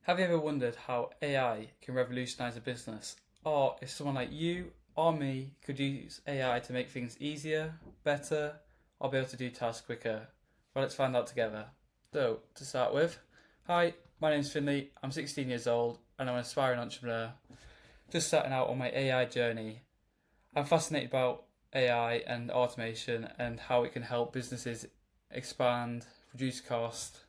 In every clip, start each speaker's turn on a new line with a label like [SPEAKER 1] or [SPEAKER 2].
[SPEAKER 1] Have you ever wondered how AI can revolutionise a business? Or if someone like you or me could use AI to make things easier, better, or be able to do tasks quicker? Well, let's find out together. So, to start with, hi, my name's Finley, I'm 16 years old, and I'm an aspiring entrepreneur, just starting out on my AI journey. I'm fascinated about AI and automation and how it can help businesses expand, reduce cost.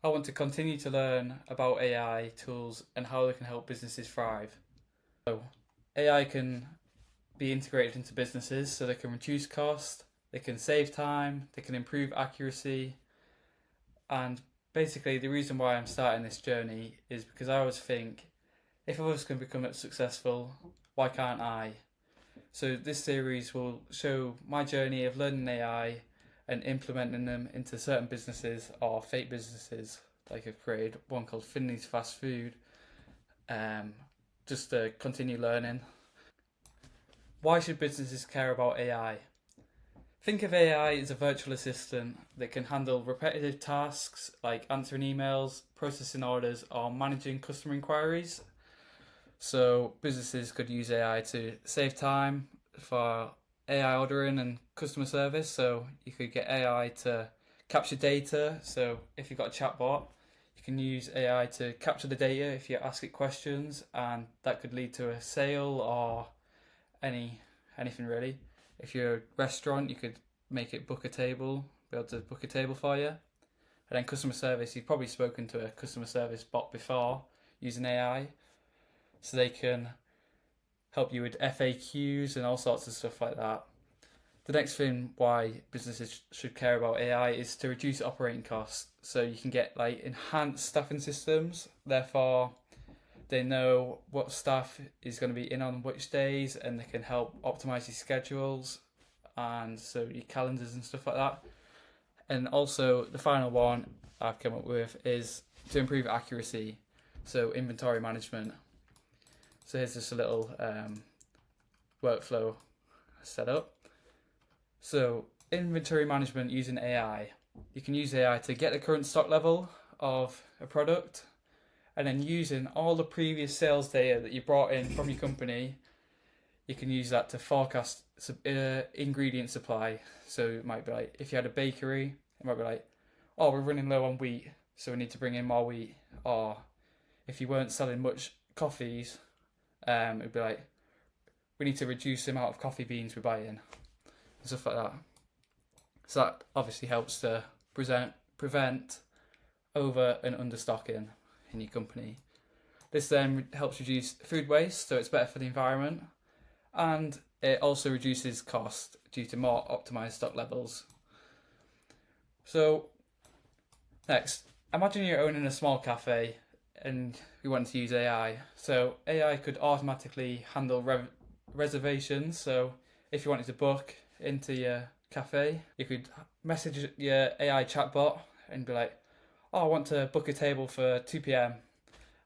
[SPEAKER 1] I want to continue to learn about AI tools and how they can help businesses thrive. So, AI can be integrated into businesses so they can reduce cost, they can save time, they can improve accuracy, and basically the reason why I'm starting this journey is because I always think if others can become successful, why can't I? So this series will show my journey of learning AI and implementing them into certain businesses or fake businesses. Like I've created one called Finley's Fast Food, just to continue learning. Why should businesses care about AI? Think of AI as a virtual assistant that can handle repetitive tasks like answering emails, processing orders, or managing customer inquiries. So businesses could use AI to save time for AI ordering and customer service. So you could get AI to capture data. So if you've got a chatbot, you can use AI to capture the data if you ask it questions, and that could lead to a sale or anything really. If you're a restaurant, you could make it book a table, be able to book a table for you. And then customer service, you've probably spoken to a customer service bot before using AI, so they can help you with FAQs and all sorts of stuff like that. The next thing why businesses should care about AI is to reduce operating costs. So you can get like enhanced staffing systems, therefore they know what staff is going to be in on which days, and they can help optimize your schedules and so your calendars and stuff like that. And also the final one I've come up with is to improve accuracy, so inventory management. So here's just a little workflow set up. So inventory management using AI. You can use AI to get the current stock level of a product, and then using all the previous sales data that you brought in from your company, you can use that to forecast ingredient supply. So it might be like, if you had a bakery, it might be like, oh, we're running low on wheat, so we need to bring in more wheat. Or if you weren't selling much coffees, it'd be like, we need to reduce the amount of coffee beans we're buying, and stuff like that. So that obviously helps to prevent over and understocking in your company. This then helps reduce food waste, so it's better for the environment, and it also reduces cost due to more optimized stock levels. So next, imagine you're owning a small cafe and you want to use AI. So AI could automatically handle reservations. So if you wanted to book into your cafe, you could message your AI chatbot and be like, oh, I want to book a table for 2 p.m.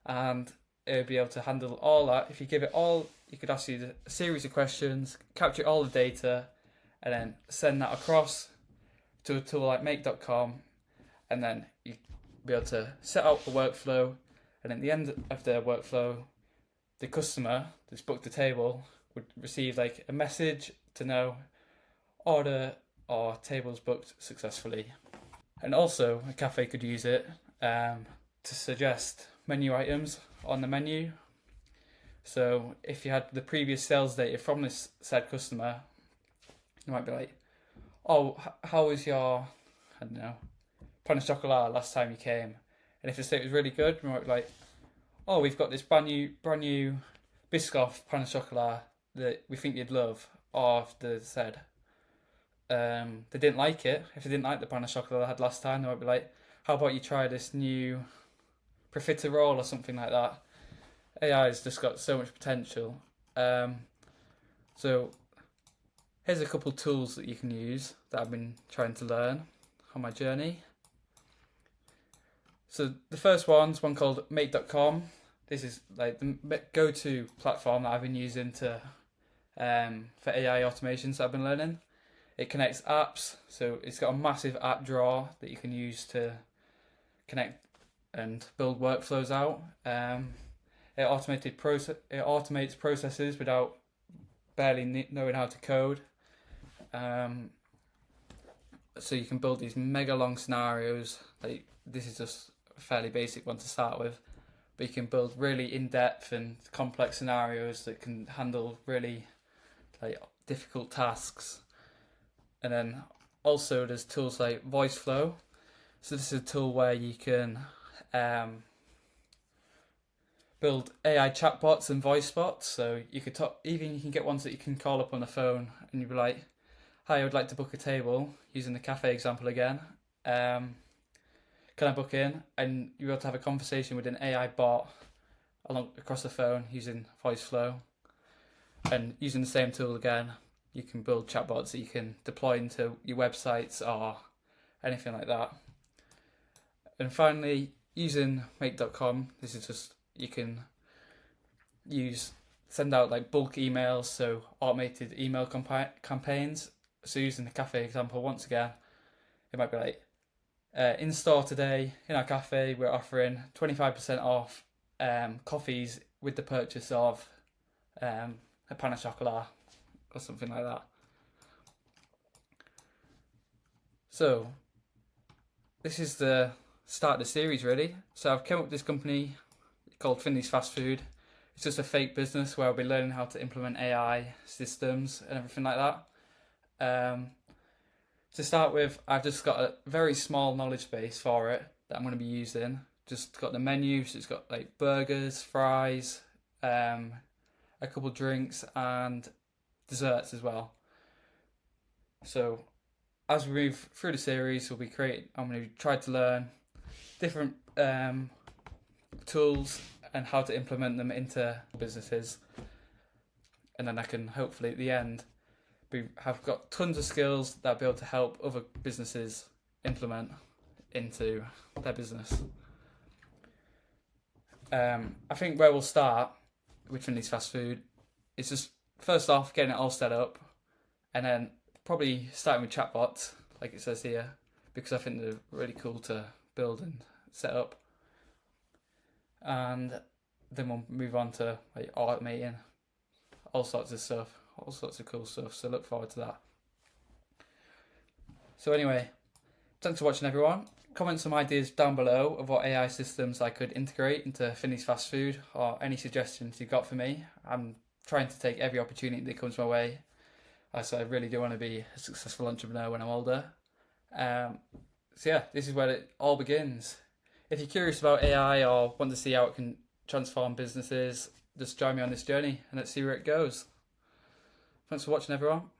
[SPEAKER 1] and it would be able to handle all that. If you give it all, you could ask you a series of questions, capture all the data, and then send that across to a tool like make.com, and then you be able to set out the workflow, and at the end of the workflow, the customer that's booked the table would receive like a message to know order or tables booked successfully. And also a cafe could use it to suggest menu items on the menu. So if you had the previous sales data from this said customer, you might be like, oh, how was your, I don't know, pain au chocolat last time you came? And if the state was really good, you might be like, oh, we've got this brand new Biscoff pain au chocolat that we think you'd love. Or if they said they didn't like it, if they didn't like the pain au chocolat I had last time, they might be like, how about you try this new profiterole or something like that. AI has just got so much potential. So here's a couple tools that you can use that I've been trying to learn on my journey. So the first one's one called make.com. This is like the go-to platform that I've been using to for AI automations that I've been learning. It connects apps, so it's got a massive app drawer that you can use to connect and build workflows out. It automates processes without barely knowing how to code. So you can build these mega long scenarios. Like, this is just a fairly basic one to start with, but you can build really in-depth and complex scenarios that can handle really like difficult tasks. And then also there's tools like VoiceFlow. So this is a tool where you can build AI chatbots and voice bots. So you could even you can get ones that you can call up on the phone and you'd be like, "Hi, I would like to book a table," using the cafe example again. Can I book in? And you're able to have a conversation with an AI bot across the phone using VoiceFlow. And using the same tool again, you can build chatbots that you can deploy into your websites or anything like that. And finally, using make.com, this is just, you can send out like bulk emails, so automated email campaigns. So using the cafe example once again, it might be like, in store today in our cafe, we're offering 25% off coffees with the purchase of a pan of chocolat or something like that. So this is the start of the series really. So I've come up with this company called Finley's Fast Food. It's just a fake business where I'll be learning how to implement AI systems and everything like that. To start with, I've just got a very small knowledge base for it that I'm going to be using. Just got the menu, so it's got like burgers, fries, a couple drinks and desserts as well. So as we move through the series, I'm going to try to learn different tools and how to implement them into businesses, and then I can hopefully at the end have got tons of skills that I'll be able to help other businesses implement into their business. I think where we'll start with Finley's Fast Food is just first off getting it all set up, and then probably starting with chatbots, like it says here, because I think they're really cool to build and set up. And then we'll move on to like automating all sorts of stuff, all sorts of cool stuff. So look forward to that. So anyway, thanks for watching everyone. Comment some ideas down below of what AI systems I could integrate into Finley's Fast Food, or any suggestions you've got for me. I'm trying to take every opportunity that comes my way. So I really do want to be a successful entrepreneur when I'm older. So yeah, this is where it all begins. If you're curious about AI or want to see how it can transform businesses, just join me on this journey and let's see where it goes. Thanks for watching everyone.